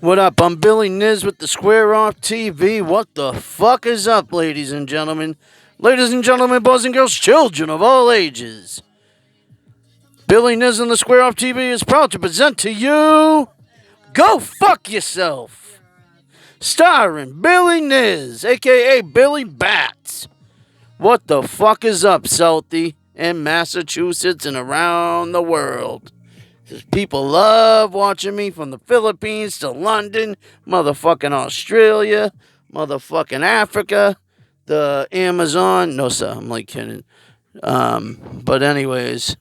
What up? I'm Billy Niz with the Square Off TV. What the fuck is up, ladies and gentlemen? Ladies and gentlemen, boys and girls, children of all ages. Billy Niz on the Square Off TV is proud to present to you Go Fuck Yourself. Starring Billy Niz, aka Billy Bats. What the fuck is up, Southie, in Massachusetts and around the world? People love watching me from the Philippines to London, motherfucking Australia, motherfucking Africa, the Amazon. No, sir, I'm like kidding. But anyways,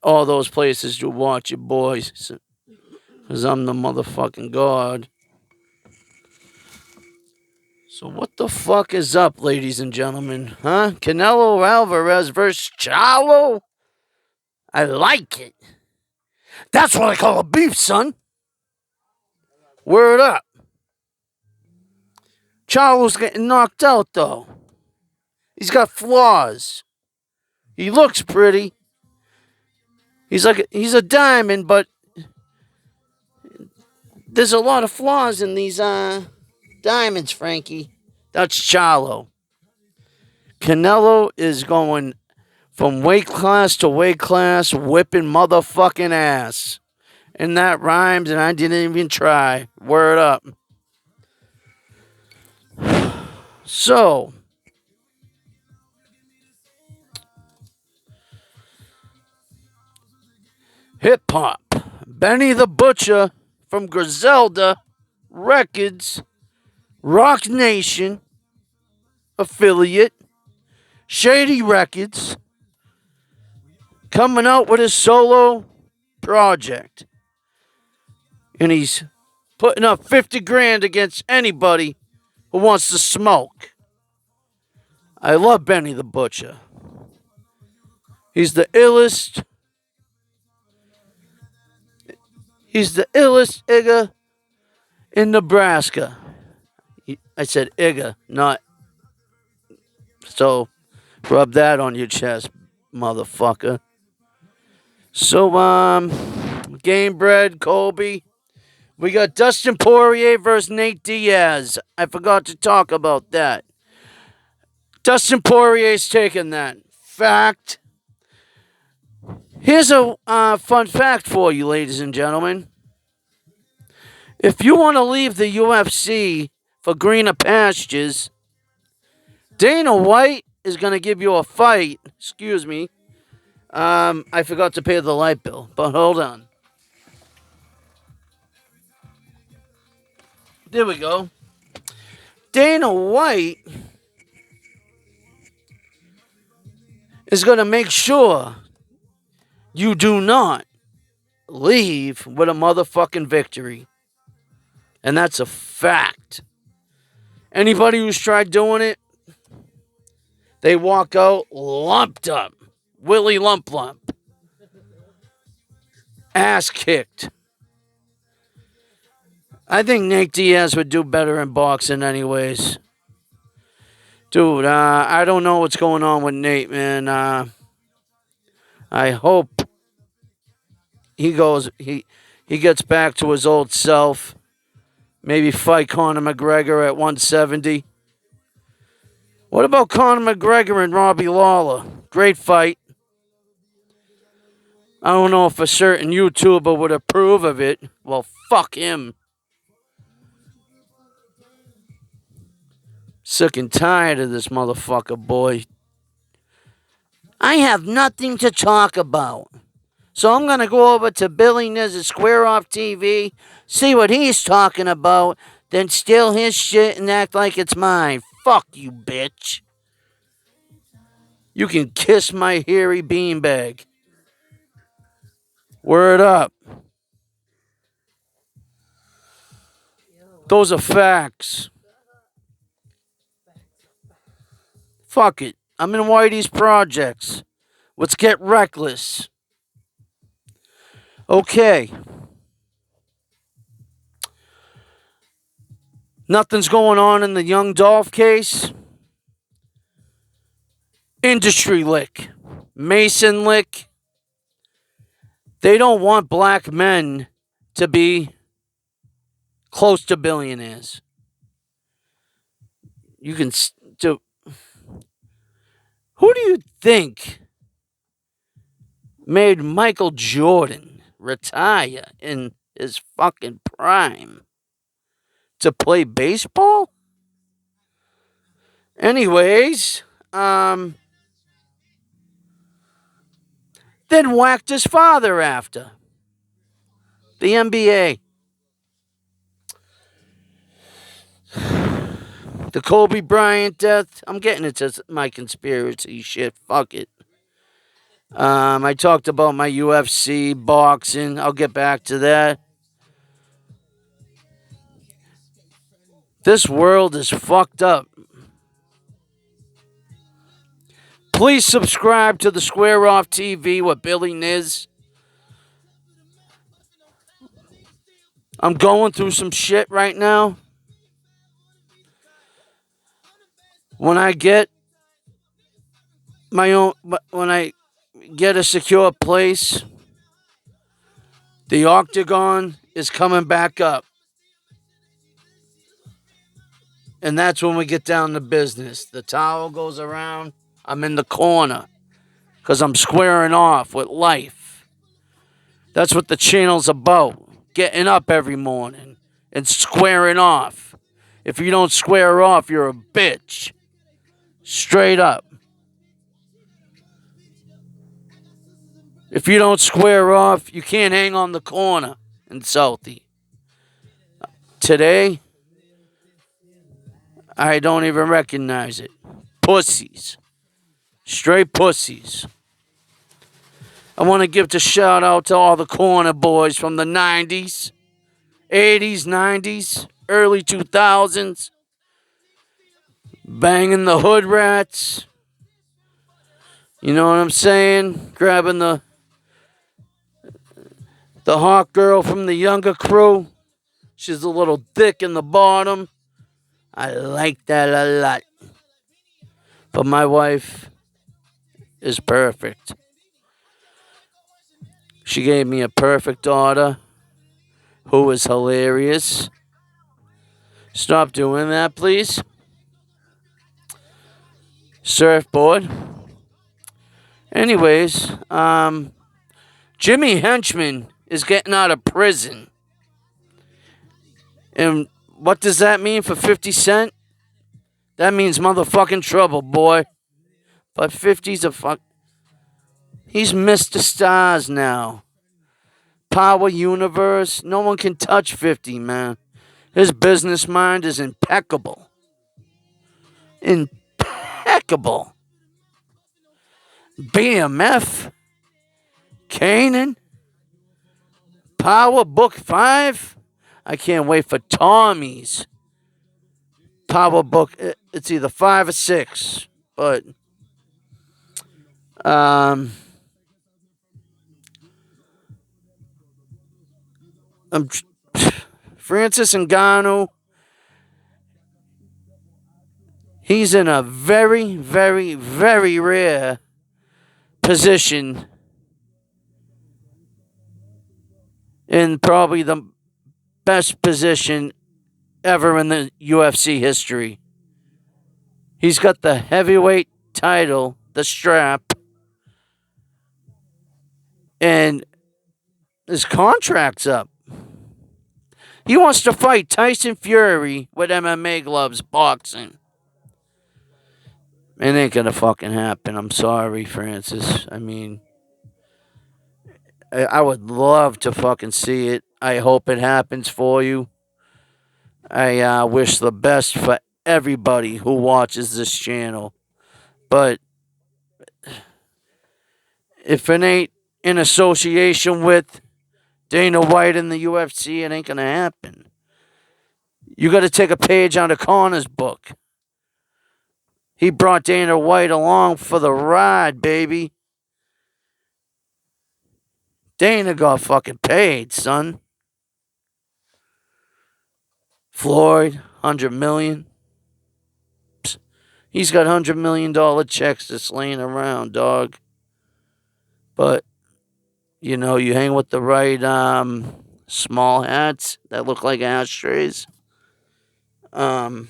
all those places do watch you, boys, because I'm the motherfucking god. So what the fuck is up, ladies and gentlemen? Huh? Canelo Alvarez versus Charlo? I like it. That's what I call a beef, son. Word up. Charlo's getting knocked out, though. He's got flaws. He looks pretty. He's a diamond, but there's a lot of flaws in these diamonds, Frankie. That's Charlo. Canelo is going from weight class to weight class, whipping motherfucking ass. And that rhymes, and I didn't even try. Word up. So, hip hop. Benny the Butcher from Griselda Records, Rock Nation affiliate, Shady Records, coming out with his solo project. And he's putting up 50 grand against anybody who wants to smoke. I love Benny the Butcher. He's the illest. He's the illest Igga in Nebraska. I said Igga, not. So, rub that on your chest, motherfucker. So, Game Bread, Kobe. We got Dustin Poirier versus Nate Diaz. I forgot to talk about that. Dustin Poirier's taking that. Fact. Here's a fun fact for you, ladies and gentlemen. If you want to leave the UFC for greener pastures, Dana White is going to give you a fight. Excuse me. I forgot to pay the light bill, but hold on. There we go. Dana White is going to make sure you do not leave with a motherfucking victory. And that's a fact. Anybody who's tried doing it, they walk out lumped up. Willie Lump Lump. Ass kicked. I think Nate Diaz would do better in boxing anyways. Dude, I don't know what's going on with Nate, man. I hope he gets back to his old self. Maybe fight Conor McGregor at 170. What about Conor McGregor and Robbie Lawler? Great fight. I don't know if a certain YouTuber would approve of it. Well, fuck him. Sick and tired of this motherfucker, boy. I have nothing to talk about. So I'm going to go over to Billy Niz's Square Off TV, see what he's talking about, then steal his shit and act like it's mine. Fuck you, bitch. You can kiss my hairy beanbag. Word up. Those are facts. Fuck it. I'm in Whitey's projects. Let's get reckless. Okay. Nothing's going on in the Young Dolph case. Industry lick. Mason lick. They don't want black men to be close to billionaires. You can do. Who do you think made Michael Jordan retire in his fucking prime to play baseball? Anyways, then whacked his father after the NBA. The Kobe Bryant death. I'm getting into my conspiracy shit. Fuck it. I talked about my UFC, boxing. I'll get back to that. This world is fucked up. Please subscribe to the Square Off TV with Billy Niz. I'm going through some shit right now. When I get my own, when I get a secure place, the octagon is coming back up. And that's when we get down to business. The towel goes around. I'm in the corner because I'm squaring off with life. That's what the channel's about. Getting up every morning and squaring off. If you don't square off, you're a bitch. Straight up. If you don't square off, you can't hang on the corner in Southie. Today, I don't even recognize it. Pussies. Straight pussies. I want to give the shout out to all the corner boys from the 90s, 80s, 90s, early 2000s. Banging the hood rats. You know what I'm saying? Grabbing the hot girl from the younger crew. She's a little thick in the bottom. I like that a lot. But my wife is perfect. She gave me a perfect daughter who is hilarious. Stop doing that, please. Surfboard. Anyways, Jimmy Henchman is getting out of prison. And what does that mean for 50 Cent? That means motherfucking trouble, boy. But 50's a fuck. He's Mr. Stars now. Power Universe. No one can touch 50, man. His business mind is impeccable. Impeccable. BMF. Kanan. Power Book 5. I can't wait for Tommy's Power Book. It's either 5 or 6. But Francis Ngannou, he's in a very, very, very rare position in probably the best position ever in the UFC history. He's got the heavyweight title, the strap, and his contract's up. He wants to fight Tyson Fury with MMA gloves, boxing. It ain't gonna fucking happen. I'm sorry, Francis. I mean, I would love to fucking see it. I hope it happens for you. I wish the best for everybody who watches this channel. But if it ain't in association with Dana White and the UFC, it ain't gonna happen. You got to take a page out of Connor's book. He brought Dana White along for the ride, baby. Dana got fucking paid, son. Floyd, $100 million. He's got $100 million checks just laying around, dog. But, you know, you hang with the right small hats that look like ashtrays. Um,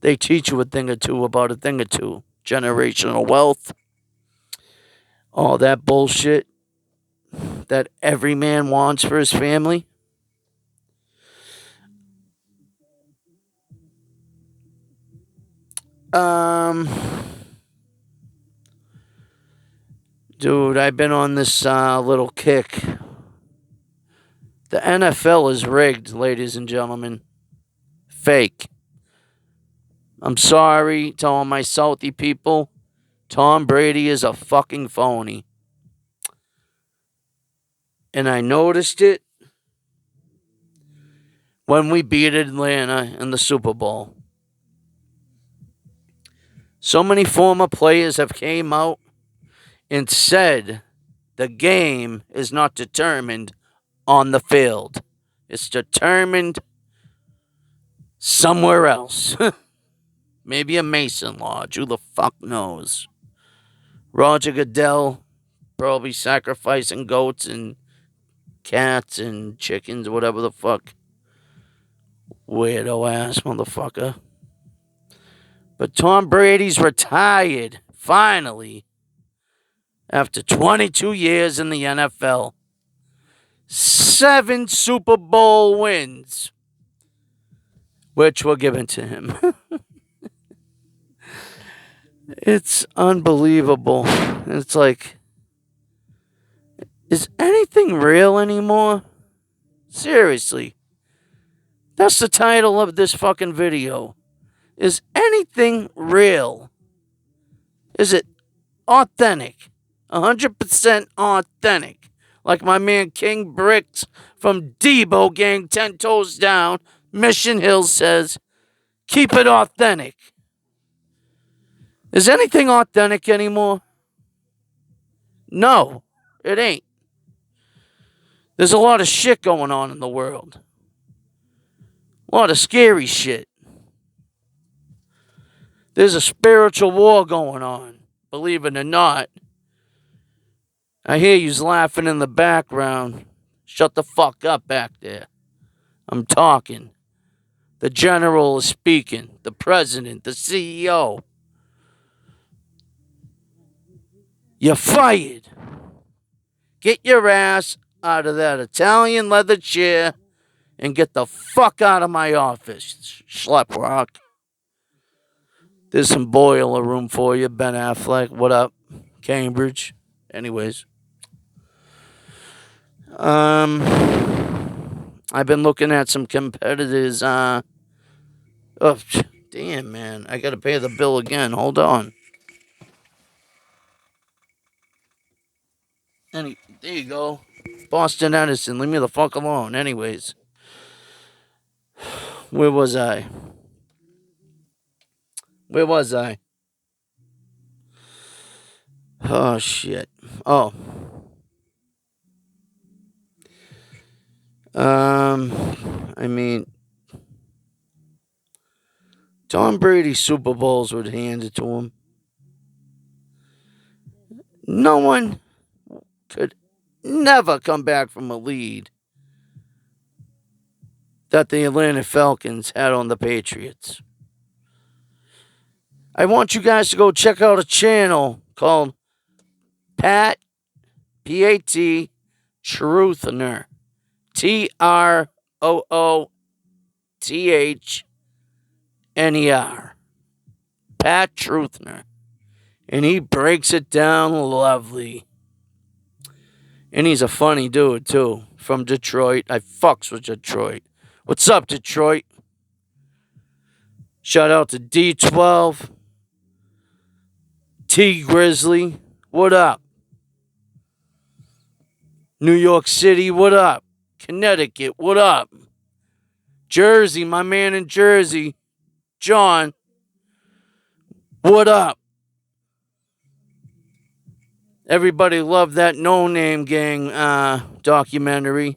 they teach you a thing or two about a thing or two. Generational wealth, all that bullshit that every man wants for his family. Um, Dude, I've been on this little kick. The NFL is rigged, ladies and gentlemen. Fake. I'm sorry to all my salty people. Tom Brady is a fucking phony. And I noticed it when we beat Atlanta in the Super Bowl. So many former players have came out and said the game is not determined on the field. It's determined somewhere else. Maybe a Mason Lodge. Who the fuck knows? Roger Goodell probably sacrificing goats and cats and chickens, whatever the fuck. Weirdo ass motherfucker. But Tom Brady's retired, finally, after 22 years in the NFL. 7 Super Bowl wins, which were given to him. It's unbelievable. It's like, is anything real anymore? Seriously. That's the title of this fucking video. Is anything real? Is it authentic? 100% authentic. Like my man King Bricks from Debo Gang 10 Toes Down, Mission Hill says, keep it authentic. Is anything authentic anymore? No, it ain't. There's a lot of shit going on in the world. A lot of scary shit. There's a spiritual war going on, believe it or not. I hear yous laughing in the background. Shut the fuck up back there. I'm talking. The general is speaking. The president, the CEO. You're fired. Get your ass out of that Italian leather chair and get the fuck out of my office, schleprock. There's some boiler room for you, Ben Affleck. What up, Cambridge? Anyways. I've been looking at some competitors. Oh, damn, man. I gotta pay the bill again. Hold on. There you go. Boston Edison. Leave me the fuck alone. Anyways. Where was I? Oh, shit. Oh. I mean, Tom Brady's Super Bowls would hand it to him. No one could never come back from a lead that the Atlanta Falcons had on the Patriots. I want you guys to go check out a channel called Pat, P-A-T, Truthner. Troothtner. Pat Truthner. And he breaks it down lovely. And he's a funny dude, too. From Detroit. I fucks with Detroit. What's up, Detroit? Shout out to D12. T Grizzly. What up? New York City, what up? Connecticut, what up? Jersey, my man in Jersey. John, what up? Everybody loved that No Name Gang documentary.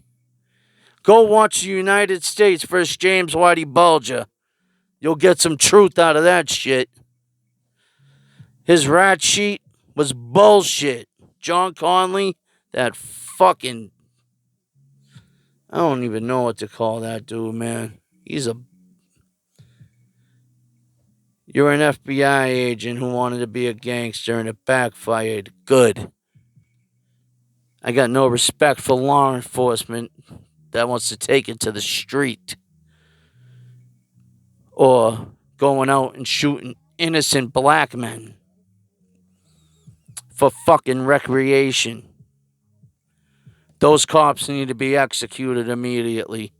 Go watch the United States versus James Whitey Bulger. You'll get some truth out of that shit. His rat sheet was bullshit. John Conley, that fucking I don't even know what to call that dude, man. You're an FBI agent who wanted to be a gangster and it backfired. Good. I got no respect for law enforcement that wants to take it to the street or going out and shooting innocent black men for fucking recreation. Those cops need to be executed immediately.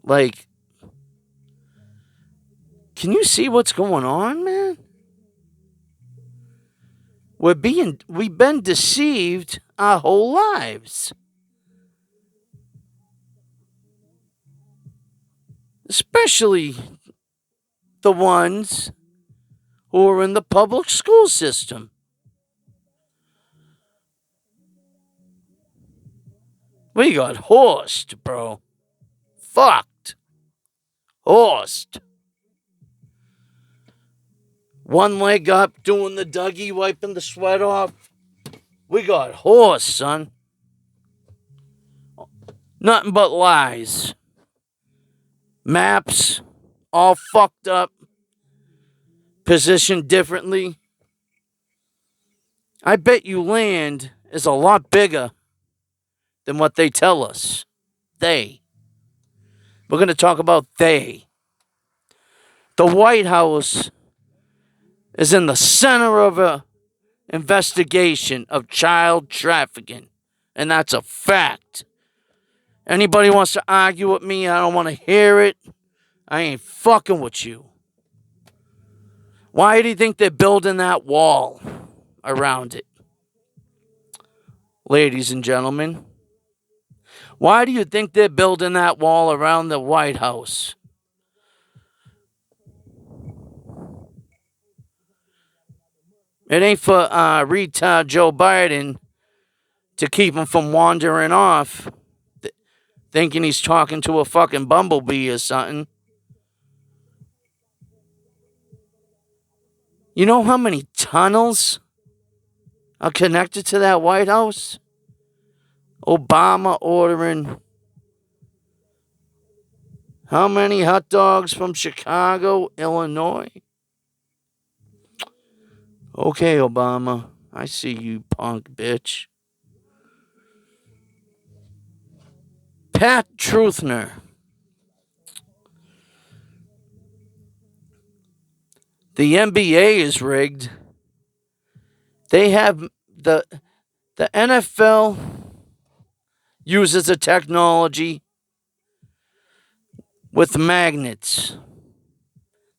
Like, can you see what's going on, man? We've been deceived our whole lives. Especially the ones who are in the public school system. We got horsed, bro. Fucked. Horsed. One leg up, doing the Dougie, wiping the sweat off. We got horsed, son. Nothing but lies. Maps, all fucked up. Positioned differently. I bet you land is a lot bigger than what they tell us. They. We're going to talk about they. The White House is in the center of a investigation of child trafficking. And that's a fact. Anybody wants to argue with me, I don't want to hear it. I ain't fucking with you. Why do you think they're building that wall around it? Ladies and gentlemen, why do you think they're building that wall around the White House? It ain't for retard Joe Biden to keep him from wandering off, thinking he's talking to a fucking bumblebee or something. You know how many tunnels are connected to that White House? Obama ordering how many hot dogs from Chicago, Illinois? Okay, Obama. I see you, punk bitch. Pat Truthner. The NBA is rigged. They have the NFL uses a technology with magnets.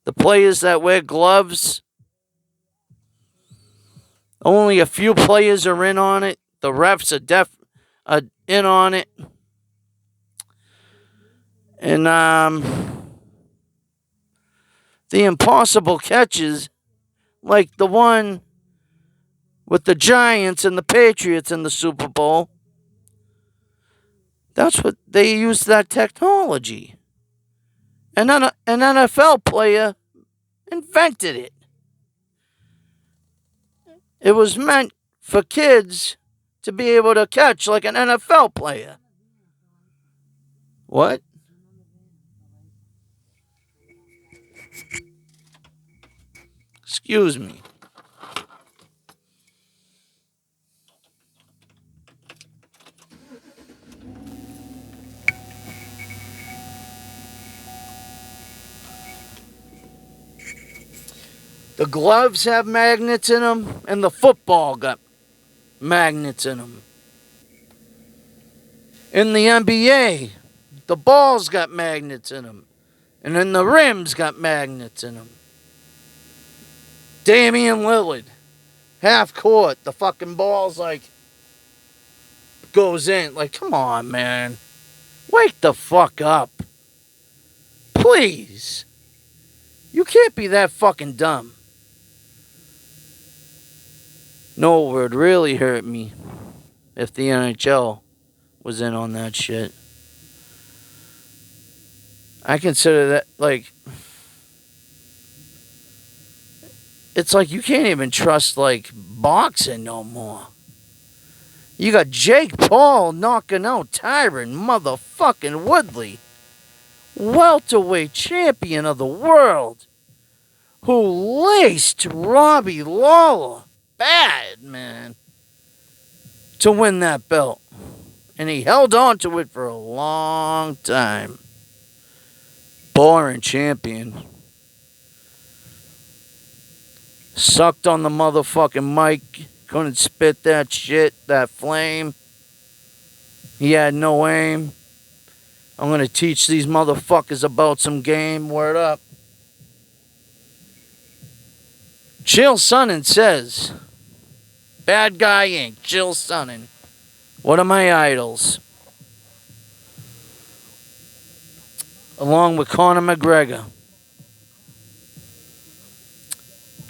The players that wear gloves, only a few players are in on it. The refs are in on it. And the impossible catches, like the one with the Giants and the Patriots in the Super Bowl, that's what they used that technology. And then an NFL player invented it. It was meant for kids to be able to catch like an NFL player. What? Excuse me. The gloves have magnets in them, and the football got magnets in them. In the NBA, the balls got magnets in them, and then the rims got magnets in them. Damian Lillard, half court, the fucking ball's like goes in. Like, come on, man. Wake the fuck up. Please. You can't be that fucking dumb. No, it would really hurt me if the NHL was in on that shit. I consider that, like, it's like you can't even trust like boxing no more. You got Jake Paul knocking out Tyron motherfucking Woodley, welterweight champion of the world, who laced Robbie Lawler bad, man, to win that belt. And he held on to it for a long time. Boring champion. Sucked on the motherfucking mic. Couldn't spit that shit, that flame. He had no aim. I'm gonna teach these motherfuckers about some game. Word up. Chael Sonnen says, Bad Guy Inc., Chael Sonnen. One of my idols. Along with Conor McGregor.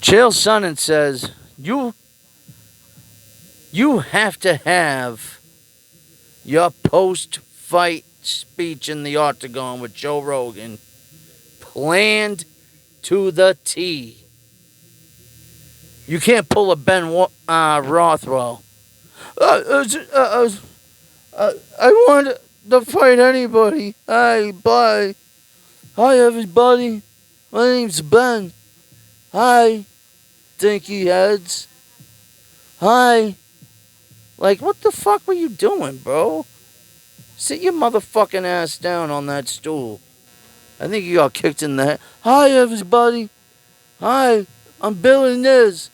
Chael Sonnen says, you have to have your post-fight speech in the octagon with Joe Rogan planned to the T. You can't pull a Ben Rothwell. I want to fight anybody. Hi, bye. Hi, everybody. My name's Ben. Hi, dinky heads. Hi. Like, what the fuck were you doing, bro? Sit your motherfucking ass down on that stool. I think you got kicked in the head. Hi, everybody. Hi, I'm Billy Niz.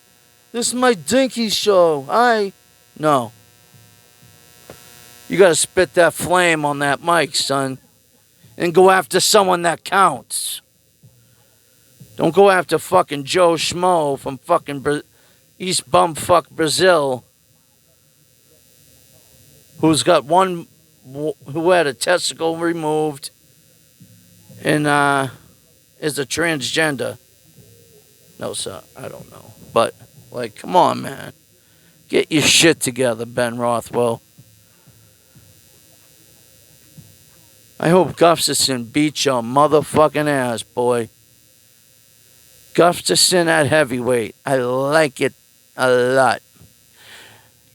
This is my dinky show. Hi. No. You gotta spit that flame on that mic, son. And go after someone that counts. Don't go after fucking Joe Schmo from fucking East Bumfuck, Brazil. Who's got one, who had a testicle removed and is a transgender. No, sir, I don't know. But, like, come on, man. Get your shit together, Ben Rothwell. I hope Gustafson beats your motherfucking ass, boy. Gustafson at heavyweight. I like it a lot.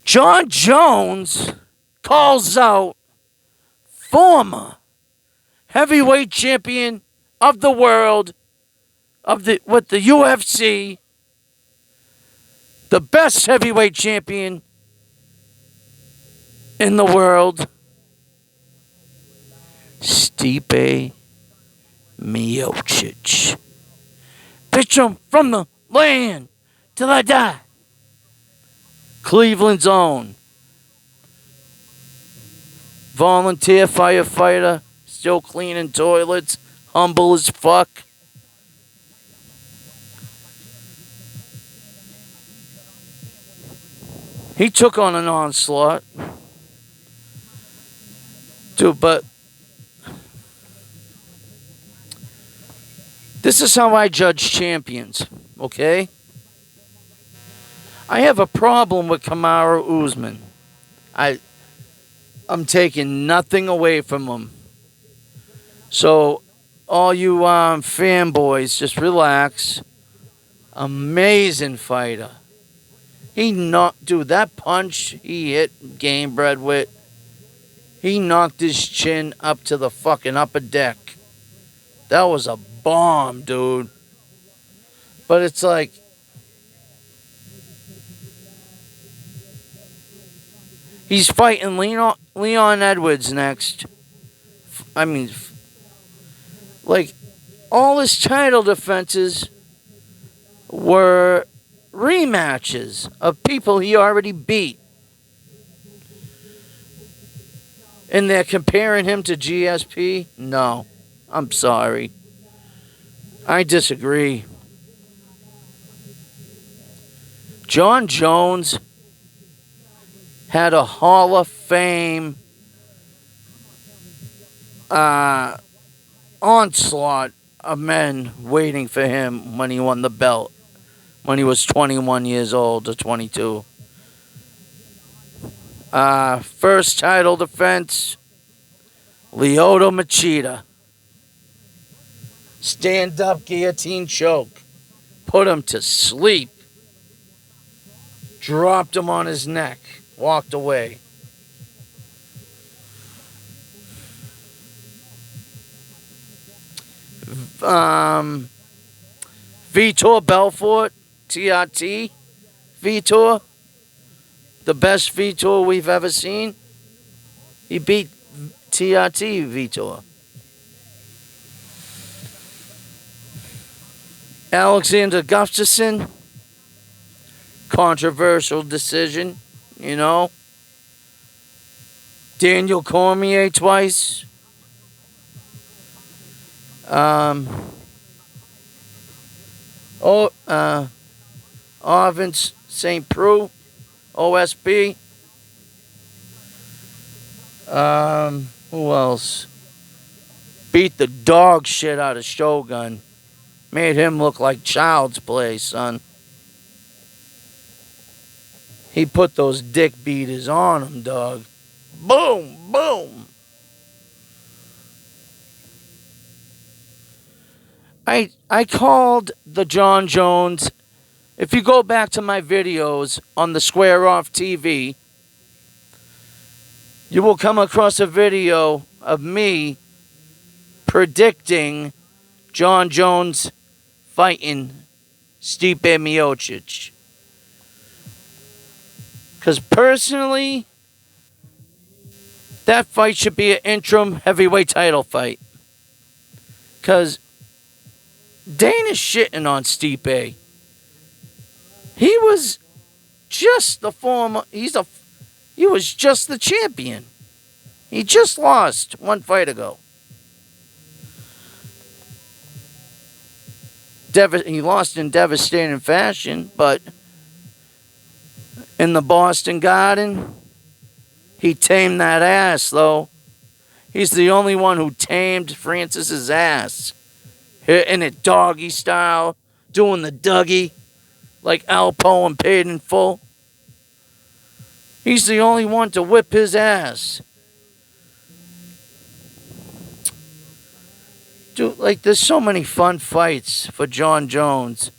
John Jones calls out former heavyweight champion of the world with the UFC, the best heavyweight champion in the world, Stipe Miocic. Pitch him from the land till I die. Cleveland's own. Volunteer firefighter, still cleaning toilets, humble as fuck. He took on an onslaught. Dude, but this is how I judge champions, okay? I have a problem with Kamaru Usman. I'm taking nothing away from him. So, all you fanboys, just relax. Amazing fighter. Dude, that punch he hit Gamebred with, he knocked his chin up to the fucking upper deck. That was a bomb, dude. But it's like, he's fighting Leon Edwards next. I mean, like, all his title defenses were rematches of people he already beat. And they're comparing him to GSP? No. I'm sorry. I disagree. John Jones had a Hall of Fame onslaught of men waiting for him when he won the belt, when he was 21 years old or 22. First title defense, Lyoto Machida. Stand-up guillotine choke. put him to sleep, dropped him on his neck, walked away. Vitor Belfort, TRT, Vitor, the best Vitor we've ever seen. He beat TRT Vitor. Alexander Gustafsson, controversial decision, you know. Daniel Cormier twice. Arvin St. Preux, OSB. Who else? Beat the dog shit out of Shogun. Made him look like child's play, son. He put those dick beaters on him, dog. Boom, boom. I called the John Jones. If you go back to my videos on the Square Off TV, you will come across a video of me predicting John Jones fighting Stipe Miocic. Because personally, that fight should be an interim heavyweight title fight. Because Dana's shitting on Stipe. He was just the former. He was just the champion. He just lost one fight ago. He lost in devastating fashion, but in the Boston Garden, he tamed that ass, though. He's the only one who tamed Francis's ass. Hitting it doggy style, doing the Dougie, like Alpo and Paid in Full. He's the only one to whip his ass. Dude, like, there's so many fun fights for John Jones.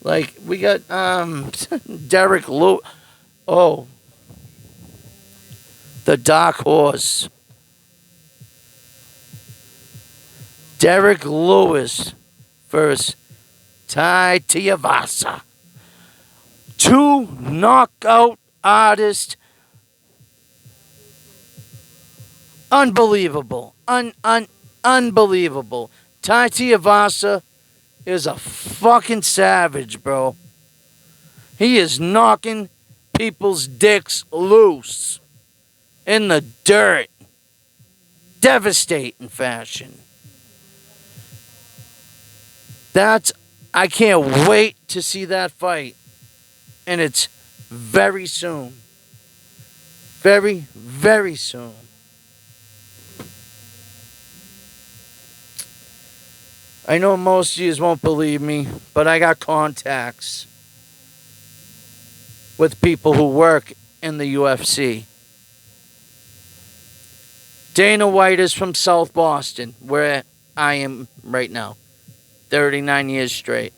Like, we got, Derek Lewis. Oh. The Dark Horse. Derek Lewis versus Tai Tuivasa. Two knockout artists. Unbelievable. Unbelievable. Tai Tuivasa is a fucking savage, bro. He is knocking people's dicks loose in the dirt. Devastating fashion. I can't wait to see that fight. And it's very soon. Very, very soon. I know most of you won't believe me, but I got contacts with people who work in the UFC. Dana White is from South Boston, where I am right now. 39 years straight.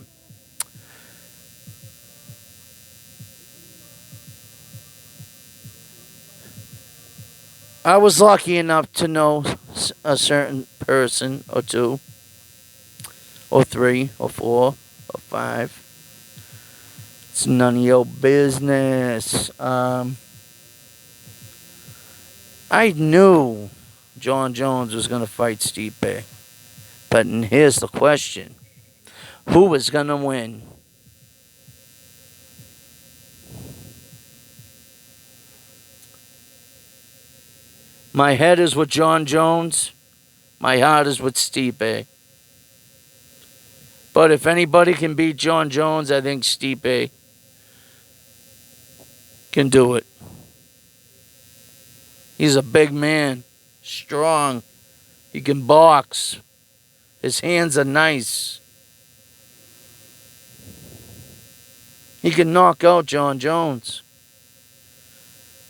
I was lucky enough to know a certain person or two, or three, or four, or five. It's none of your business. I knew John Jones was going to fight Stipe. But here's the question. Who was going to win? My head is with John Jones. My heart is with Stipe. But if anybody can beat John Jones, I think Stipe can do it. He's a big man. Strong. He can box. His hands are nice. He can knock out John Jones.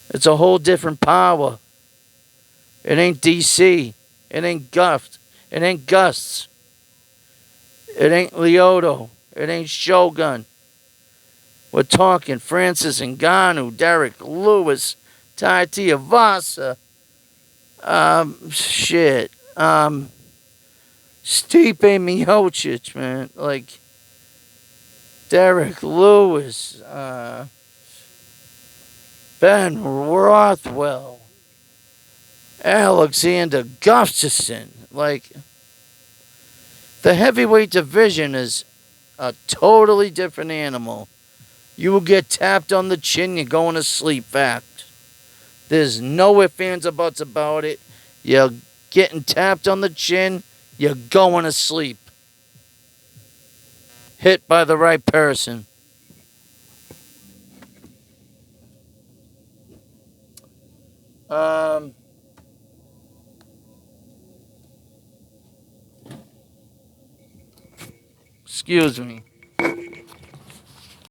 It's a whole different power. It ain't DC. It ain't Guft. It ain't Gus. It ain't Lyoto. It ain't Shogun. We're talking Francis Ngannou, Derek Lewis, Tai Tuivasa, shit, Stipe Miocic, man, like Derek Lewis, Ben Rothwell, Alexander Gustafsson. Like, the heavyweight division is a totally different animal. You will get tapped on the chin, you're going to sleep fact. There's no ifs, ands, or buts about it. You're getting tapped on the chin, you're going to sleep. Hit by the right person. Um, Excuse me.